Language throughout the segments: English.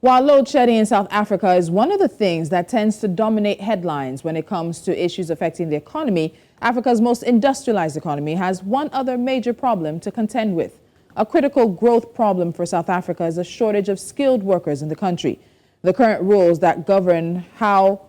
While load shedding in South Africa is one of the things that tends to dominate headlines when it comes to issues affecting the economy, Africa's most industrialized economy has one other major problem to contend with. A critical growth problem for South Africa is a shortage of skilled workers in the country. The current rules that govern how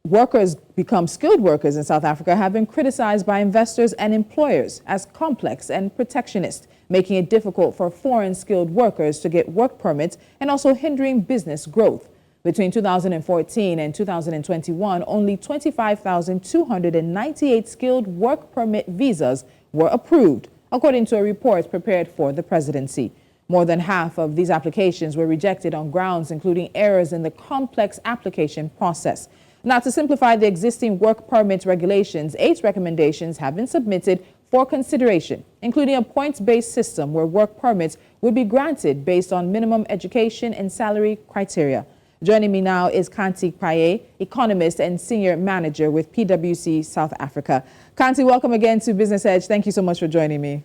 workers become skilled workers in South Africa have been criticized by investors and employers as complex and protectionist, making it difficult for foreign skilled workers to get work permits and also hindering business growth. Between 2014 and 2021, only 25,298 skilled work permit visas were approved, according to a report prepared for the presidency. More than half of these applications were rejected on grounds including errors in the complex application process. Now, to simplify the existing work permit regulations, 8 recommendations have been submitted for consideration, including a points-based system where work permits would be granted based on minimum education and salary criteria. Joining me now is Xhanti Payi, economist and senior manager with PwC South Africa. Xhanti, welcome again to Business Edge. Thank you so much for joining me.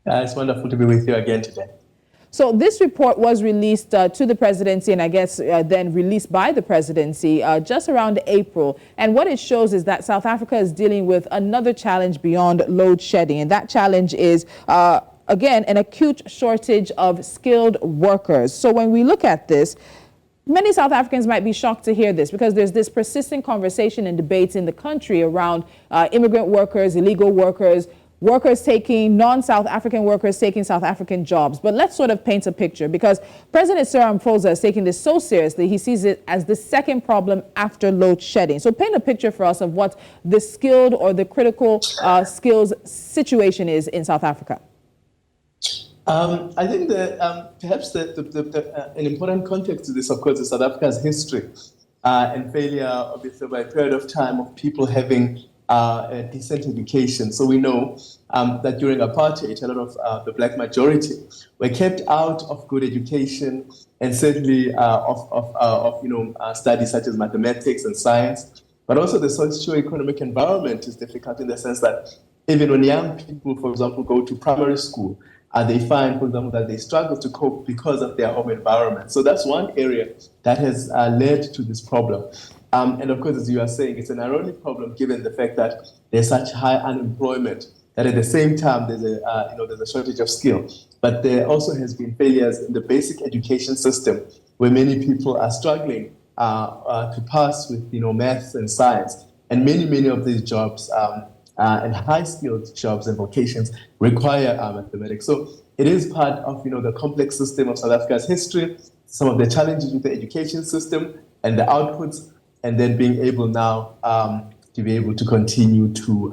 It's wonderful to be with you again today. So this report was released to the presidency and I guess then released by the presidency just around April. And what it shows is that South Africa is dealing with another challenge beyond load shedding. And that challenge is, again, an acute shortage of skilled workers. So when we look at this, many South Africans might be shocked to hear this because there's this persistent conversation and debates in the country around immigrant workers, illegal workers, workers taking non-South African workers taking South African jobs. But let's sort of paint a picture because President Cyril Ramaphosa is taking this so seriously, he sees it as the second problem after load shedding. So paint a picture for us of what the skilled or the critical skills situation is in South Africa. I think that perhaps an important context to this, of course, is South Africa's history and failure, obviously, by a period of time of people having a decent education. So we know that during apartheid, a lot of the black majority were kept out of good education and certainly of studies such as mathematics and science. But also the socio-economic environment is difficult in the sense that even when young people, for example, go to primary school, they find, for example, that they struggle to cope because of their home environment. So that's one area that has led to this problem. And of course, as you are saying, it's an ironic problem given the fact that there's such high unemployment that at the same time there's a shortage of skill. But there also has been failures in the basic education system where many people are struggling to pass with maths and science. And many of these jobs and high-skilled jobs and vocations require mathematics. So it is part of the complex system of South Africa's history, some of the challenges with the education system and the outputs, and then being able now to be able to continue to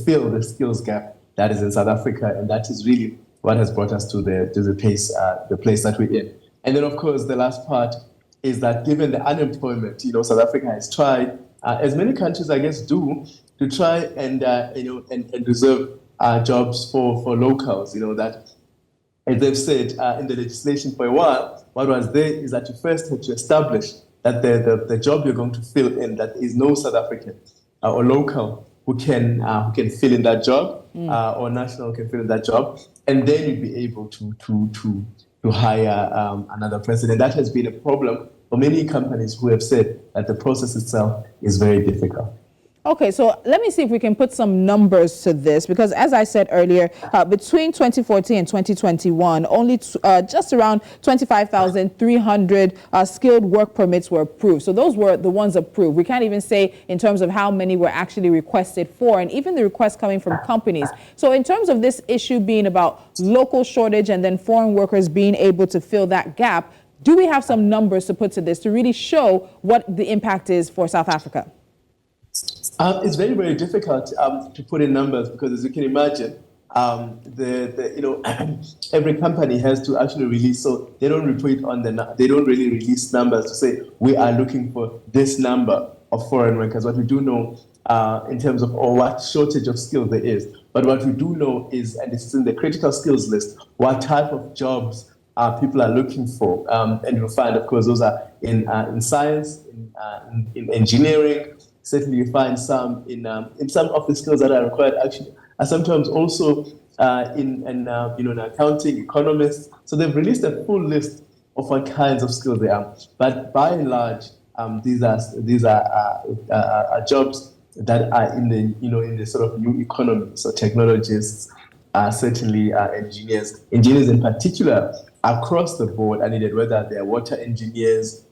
fill the skills gap that is in South Africa, and that is really what has brought us to the place that we're in. And then, of course, the last part is that given the unemployment, South Africa has tried, as many countries, I guess, do, to try and reserve jobs for locals. That, as they've said in the legislation for a while, what was there is that you first had to establish that the job you're going to fill in, that is no South African or local who can fill in that job, or national can fill in that job, and then you'd be able to hire another president. That has been a problem for many companies who have said that the process itself is very difficult. Okay, so let me see if we can put some numbers to this, because as I said earlier, between 2014 and 2021, only just around 25,300 skilled work permits were approved. So those were the ones approved. We can't even say in terms of how many were actually requested for, and even the requests coming from companies. So in terms of this issue being about local shortage and then foreign workers being able to fill that gap, do we have some numbers to put to this to really show what the impact is for South Africa? It's very, very difficult to put in numbers because, as you can imagine, every company has to actually release. So they don't they don't really release numbers to say we are looking for this number of foreign workers. What we do know in terms of what shortage of skills there is, but what we do know is, and this is in the critical skills list, what type of jobs people are looking for, and you'll find, of course, those are in science, in engineering. Certainly, you find some in some of the skills that are required. Actually, are sometimes also in accounting, economists. So they've released a full list of what kinds of skills they are. But by and large, these are jobs that are in the sort of new economy. So technologists, certainly engineers in particular across the board are needed, whether they're water engineers,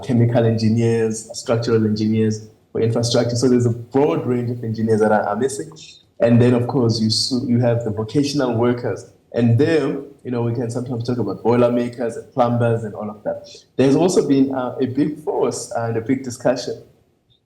chemical engineers, structural engineers for infrastructure. So there's a broad range of engineers that are missing. And then, of course, you have the vocational workers. And there, we can sometimes talk about boiler makers and plumbers and all of that. There's also been a big force and a big discussion,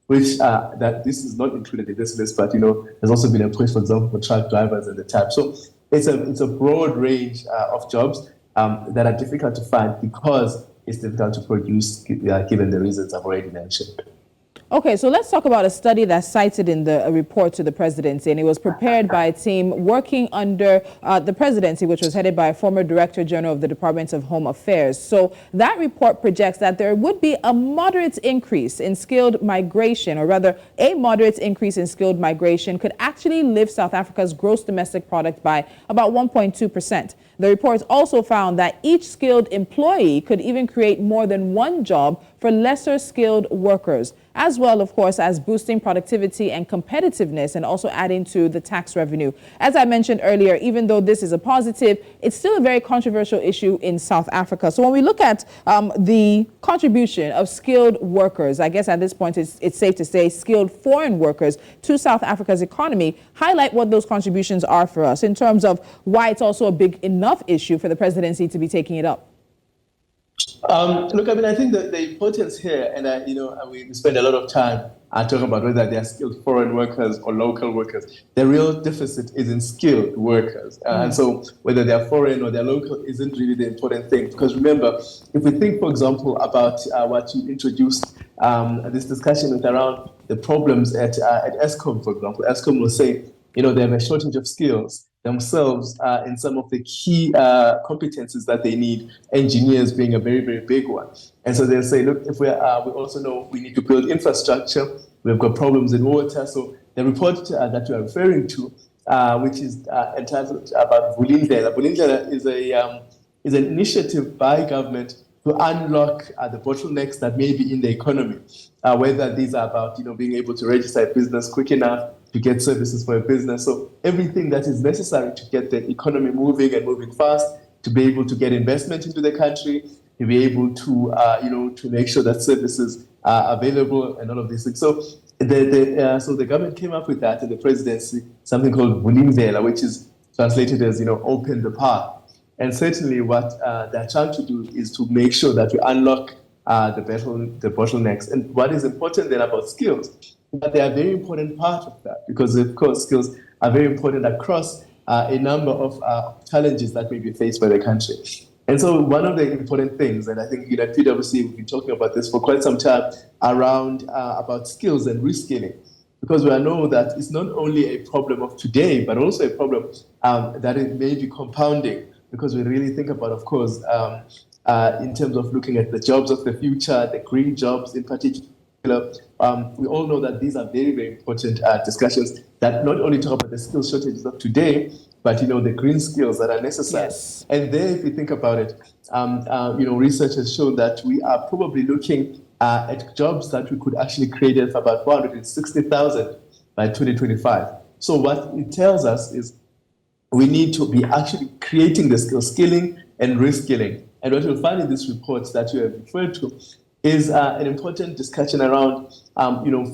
which that this is not included in this list, but there's also been a push, for example, for truck drivers and the type. So it's a broad range of jobs that are difficult to find because it's difficult to produce, given the reasons I've already mentioned. Okay, so let's talk about a study that's cited in the report to the presidency, and it was prepared by a team working under the presidency, which was headed by a former Director General of the Department of Home Affairs. So that report projects that there would be a moderate increase in skilled migration, or rather a moderate increase in skilled migration could actually lift South Africa's gross domestic product by about 1.2%. The report also found that each skilled employee could even create more than one job for lesser skilled workers, as well, of course, as boosting productivity and competitiveness and also adding to the tax revenue. As I mentioned earlier, even though this is a positive, it's still a very controversial issue in South Africa. So when we look at the contribution of skilled workers, I guess at this point it's safe to say skilled foreign workers to South Africa's economy, highlight what those contributions are for us in terms of why it's also a big enough issue for the presidency to be taking it up. Look, I mean, I think that the importance here, and we spend a lot of time talking about whether they are skilled foreign workers or local workers. The real deficit is in skilled workers. And so whether they are foreign or they're local isn't really the important thing. Because remember, if we think, for example, about what you introduced, this discussion with around the problems at Eskom, for example. Eskom will say, they have a shortage of skills themselves in some of the key competencies that they need, engineers being a very, very big one. And so they'll say, look, if we also know we need to build infrastructure, we've got problems in water. So the report that you are referring to, which is entitled about Vulindlela. Vulindlela is an initiative by government to unlock the bottlenecks that may be in the economy, whether these are about being able to register a business quick enough, to get services for a business. So everything that is necessary to get the economy moving and moving fast, to be able to get investment into the country, to be able to, to make sure that services are available and all of these things. So the government came up with that in the presidency, something called Vulindlela, which is translated as, open the path. And certainly what they're trying to do is to make sure that we unlock the bottlenecks. And what is important then about skills, but they are a very important part of that, because of course skills are very important across a number of challenges that may be faced by the country. And so one of the important things, and I think at PwC we've been talking about this for quite some time, around about skills and reskilling, because we know that it's not only a problem of today, but also a problem that it may be compounding, because we really think about, of course, in terms of looking at the jobs of the future, the green jobs in particular. We all know that these are very, very important discussions that not only talk about the skill shortages of today, but the green skills that are necessary. Yes. And there, if you think about it, research has shown that we are probably looking at jobs that we could actually create for about 460,000 by 2025. So what it tells us is we need to be actually creating the skilling and reskilling. And what you'll find in this report that you have referred to is an important discussion around,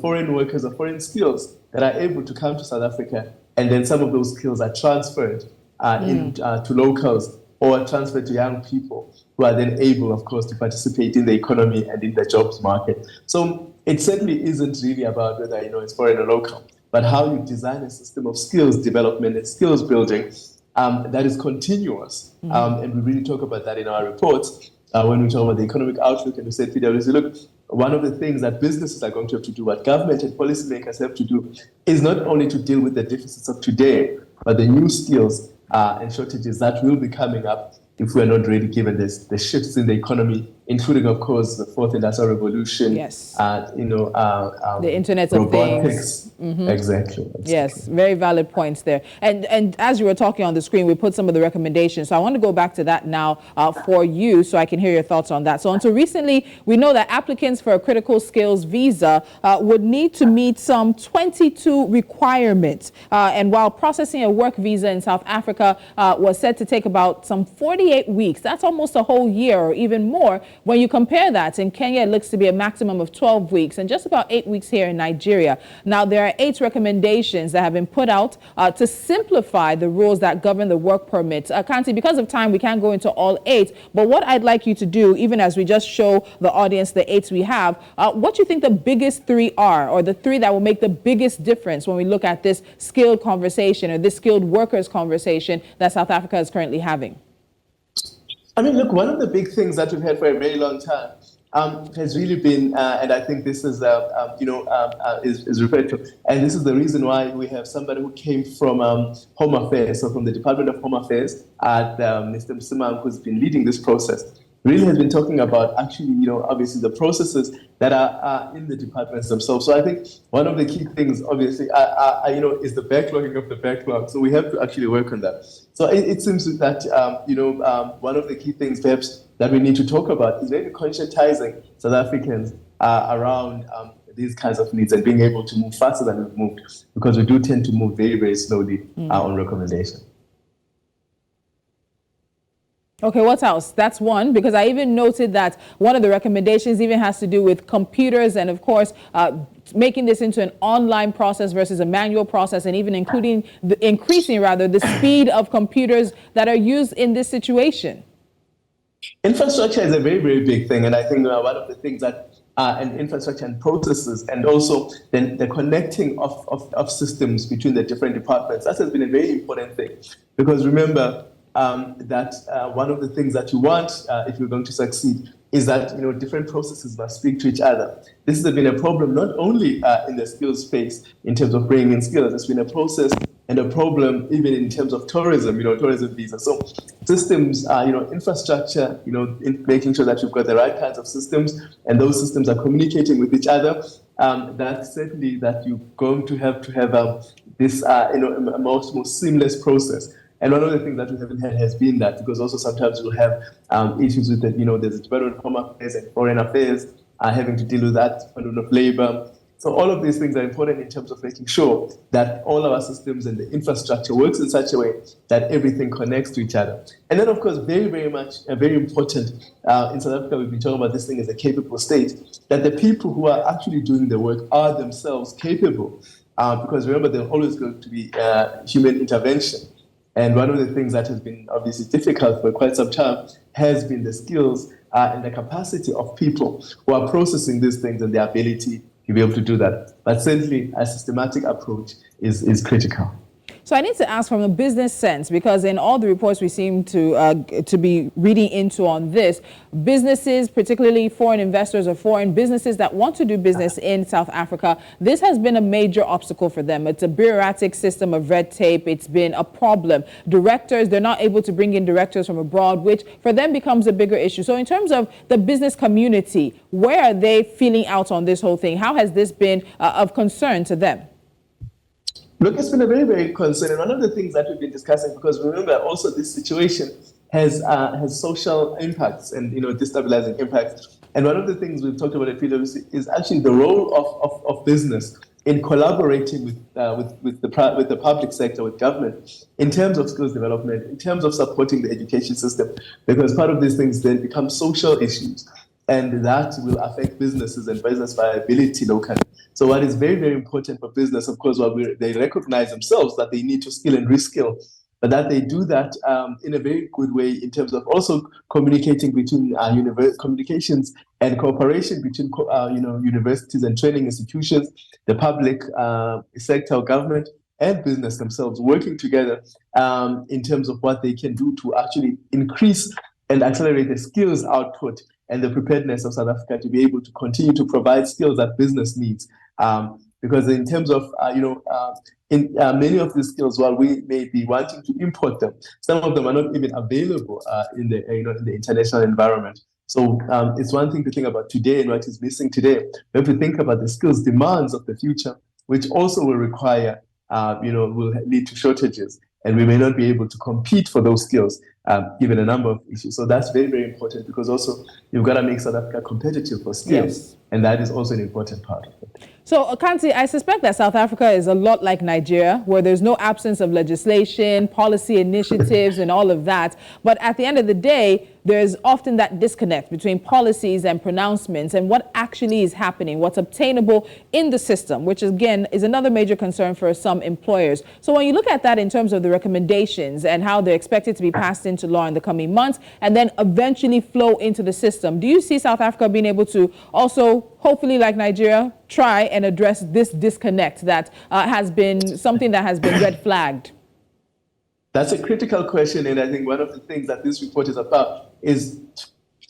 foreign workers or foreign skills that are able to come to South Africa, and then some of those skills are transferred to locals or transferred to young people who are then able, of course, to participate in the economy and in the jobs market. So it certainly isn't really about whether it's foreign or local, but how you design a system of skills development and skills building that is continuous. And we really talk about that in our reports. When we talk about the economic outlook, and we said, PwC, look, one of the things that businesses are going to have to do, what government and policymakers have to do, is not only to deal with the deficits of today, but the new skills and shortages that will be coming up if we are not really given the shifts in the economy including, of course, the fourth industrial revolution. Yes. The Internet of robotics. Things. Mm-hmm. Exactly. Yes, very valid points there. And as you were talking on the screen, we put some of the recommendations. So I want to go back to that now for you so I can hear your thoughts on that. So until recently, we know that applicants for a critical skills visa would need to meet some 22 requirements. And while processing a work visa in South Africa was said to take about some 48 weeks, that's almost a whole year or even more. When you compare that, in Kenya, it looks to be a maximum of 12 weeks and just about 8 weeks here in Nigeria. Now, there are 8 recommendations that have been put out to simplify the rules that govern the work permit. Xhanti, because of time, we can't go into all 8, but what I'd like you to do, even as we just show the audience the 8 we have, what do you think the biggest 3 are, or the 3 that will make the biggest difference when we look at this skilled conversation or this skilled workers conversation that South Africa is currently having? I mean, look, one of the big things that we've had for a very long time has really been, and I think this is, is referred to, and this is the reason why we have somebody who came from Home Affairs, so from the Department of Home Affairs, Mr. Msimang, who's been leading this process, really has been talking about actually, obviously the processes that are in the departments themselves. So I think one of the key things, obviously, is the backlogging of the backlog. So we have to actually work on that. So it seems that, one of the key things perhaps that we need to talk about is maybe conscientizing South Africans around these kinds of needs and being able to move faster than we've moved, because we do tend to move very, very slowly on recommendation. Okay, what else? That's one, because I even noted that one of the recommendations even has to do with computers and, of course, making this into an online process versus a manual process, and even increasing the speed of computers that are used in this situation. Infrastructure is a very, very big thing, and I think one of the things that and infrastructure and processes, and also then the connecting of systems between the different departments, that has been a very important thing, because remember, that one of the things that you want if you're going to succeed is that different processes must speak to each other. This has been a problem not only in the skills space in terms of bringing in skills. It's been a process and a problem even in terms of tourism, tourism visa. So systems, infrastructure, in making sure that you've got the right kinds of systems and those systems are communicating with each other. That's certainly that you're going to have this, a more seamless process. And one of the things that we haven't had has been that, because also sometimes we'll have issues with that, there's a Department of Home Affairs and Foreign Affairs having to deal with that, Department of Labor. So all of these things are important in terms of making sure that all our systems and the infrastructure works in such a way that everything connects to each other. And then, of course, very, very much, very important, in South Africa, we've been talking about this thing as a capable state, that the people who are actually doing the work are themselves capable. Because remember, there's always going to be human intervention. And one of the things that has been obviously difficult for quite some time has been the skills and the capacity of people who are processing these things and their ability to be able to do that. But certainly a systematic approach is critical. So I need to ask from a business sense, because in all the reports we seem to be reading into on this, businesses, particularly foreign investors or foreign businesses that want to do business in South Africa, this has been a major obstacle for them. It's a bureaucratic system of red tape. It's been a problem. Directors, they're not able to bring in directors from abroad, which for them becomes a bigger issue. So in terms of the business community, where are they feeling out on this whole thing? How has this been of concern to them? Look, it's been a very, very concern. And one of the things that we've been discussing, because remember also this situation has social impacts and, destabilizing impacts. And one of the things we've talked about at PwC is actually the role of business in collaborating with the public sector, with government, in terms of skills development, in terms of supporting the education system, because part of these things then become social issues. And that will affect businesses and business viability locally. So what is very, very important for business, of course, they recognize themselves that they need to skill and reskill, but that they do that in a very good way in terms of also communicating between communications and cooperation between universities and training institutions, the public sector, government, and business themselves, working together in terms of what they can do to actually increase and accelerate the skills output and the preparedness of South Africa to be able to continue to provide skills that business needs. Because in terms of, in many of these skills, while we may be wanting to import them, some of them are not even available in the international environment. So it's one thing to think about today and what is missing today. We have to think about the skills demands of the future, which also will require, will lead to shortages. And we may not be able to compete for those skills, given a number of issues. So that's very, very important, because also you've got to make South Africa competitive for skills. Yes. And that is also an important part of it. So, Xhanti, I suspect that South Africa is a lot like Nigeria, where there's no absence of legislation, policy initiatives, and all of that. But at the end of the day, there's often that disconnect between policies and pronouncements and what actually is happening, what's obtainable in the system, which again is another major concern for some employers. So when you look at that in terms of the recommendations and how they're expected to be passed into law in the coming months and then eventually flow into the system, do you see South Africa being able to also, hopefully like Nigeria, try and address this disconnect that has been something that has been red flagged? That's a critical question, and I think one of the things that this report is about is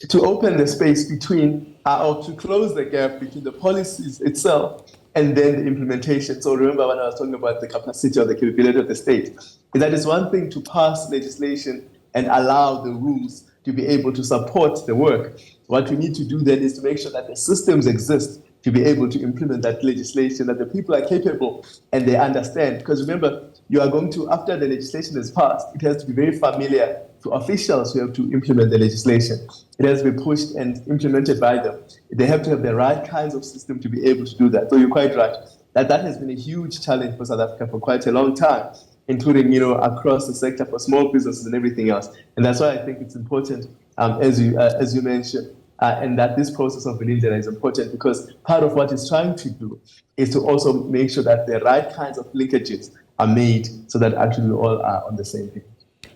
to open the space between, or to close the gap between the policies itself and then the implementation. So remember when I was talking about the capacity or the capability of the state, that is one thing to pass legislation and allow the rules to be able to support the work. What we need to do then is to make sure that the systems exist to be able to implement that legislation, that the people are capable and they understand. Because remember, you are going to, after the legislation is passed, it has to be very familiar to officials who have to implement the legislation. It has to be pushed and implemented by them. They have to have the right kinds of system to be able to do that. So you're quite right. That has been a huge challenge for South Africa for quite a long time, including, across the sector for small businesses and everything else. And that's why I think it's important, as you mentioned, and that this process of Belinda is important, because part of what it's trying to do is to also make sure that the right kinds of linkages are made so that actually we all are on the same page.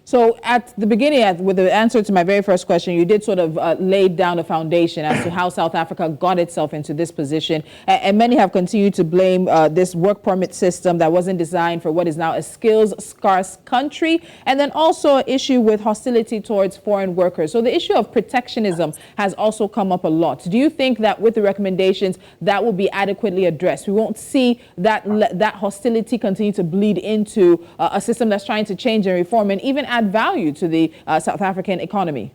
So at the beginning, with the answer to my very first question, you did sort of lay down a foundation as to how South Africa got itself into this position. And many have continued to blame this work permit system that wasn't designed for what is now a skills-scarce country. And then also an issue with hostility towards foreign workers. So the issue of protectionism has also come up a lot. Do you think that with the recommendations, that will be adequately addressed? We won't see that hostility continue to bleed into a system that's trying to change and reform and even add value to the South African economy?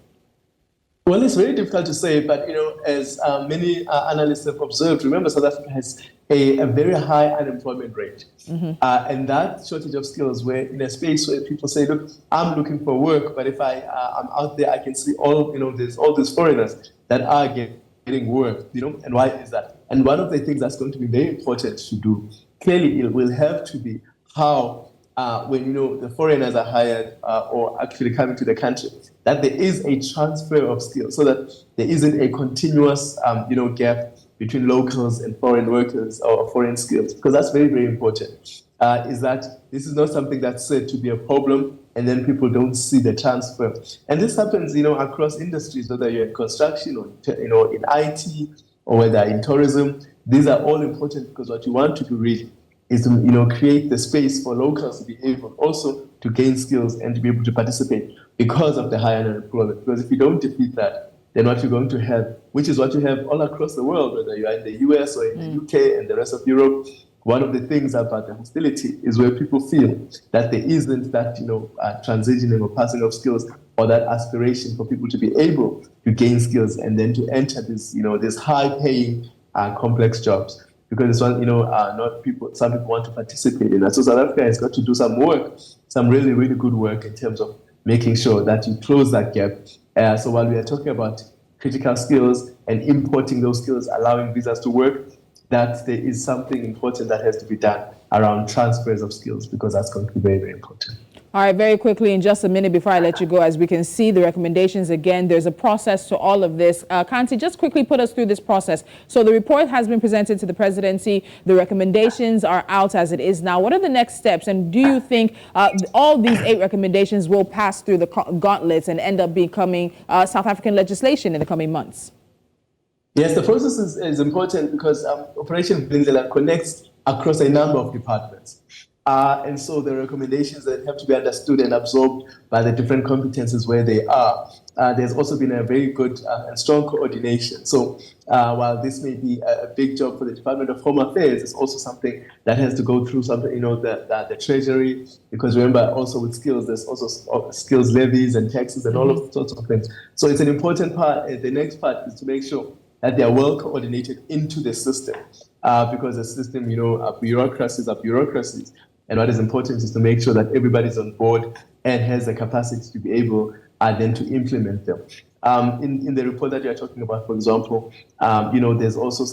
Well, it's very difficult to say, but as many analysts have observed, remember South Africa has a very high unemployment rate, and that shortage of skills, where in a space where people say, "Look, I'm looking for work, but if I'm out there, I can see there's all these foreigners that are getting work, and why is that?" And one of the things that's going to be very important to do, clearly, it will have to be how. When the foreigners are hired or actually coming to the country, that there is a transfer of skills, so that there isn't a continuous gap between locals and foreign workers or foreign skills, because that's very, very important. Is that this is not something that's said to be a problem, and then people don't see the transfer. And this happens across industries, whether you're in construction or in IT or whether in tourism. These are all important, because what you want to do really is to create the space for locals to be able also to gain skills and to be able to participate because of the high unemployment. Because if you don't defeat that, then what you're going to have, which is what you have all across the world, whether you are in the US or in the UK and the rest of Europe, one of the things about the hostility is where people feel that there isn't that transitioning or passing of skills, or that aspiration for people to be able to gain skills and then to enter this this high-paying complex jobs. Because it's one, not people. Some people want to participate in that. So South Africa has got to do some work, some really, really good work in terms of making sure that you close that gap. So while we are talking about critical skills and importing those skills, allowing visas to work, that there is something important that has to be done around transfers of skills, because that's going to be very, very important. All right, very quickly, in just a minute before I let you go, as we can see the recommendations again, there's a process to all of this. Xhanti, just quickly put us through this process. So the report has been presented to the presidency. The recommendations are out as it is now. What are the next steps? And do you think all these 8 recommendations will pass through the gauntlets and end up becoming South African legislation in the coming months? Yes, the process is important, because Operation Belinda connects across a number of departments. And so the recommendations that have to be understood and absorbed by the different competencies where they are. there's also been a very good and strong coordination. So while this may be a big job for the Department of Home Affairs, it's also something that has to go through something, the Treasury, because remember also with skills, there's also skills levies and taxes and all of sorts of things. So it's an important part. The next part is to make sure that they are well coordinated into the system, because the system, bureaucracies are bureaucracies. And what is important is to make sure that everybody's on board and has the capacity to be able then to implement them. In the report that you're talking about, for example, there's also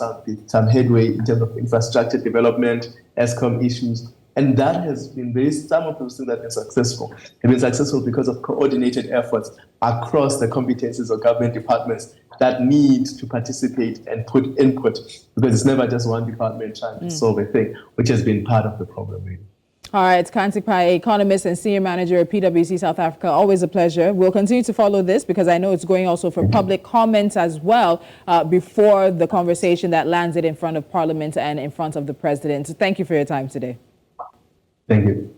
some headway in terms of infrastructure development, ESCOM issues, and that has been some of those things that have been successful because of coordinated efforts across the competencies of government departments that need to participate and put input, because it's never just one department trying to solve a thing, which has been part of the problem, really. All right, Xhanti Payi, economist and senior manager at PwC South Africa. Always a pleasure. We'll continue to follow this because I know it's going also for public comments as well before the conversation that lands it in front of Parliament and in front of the President. So thank you for your time today. Thank you.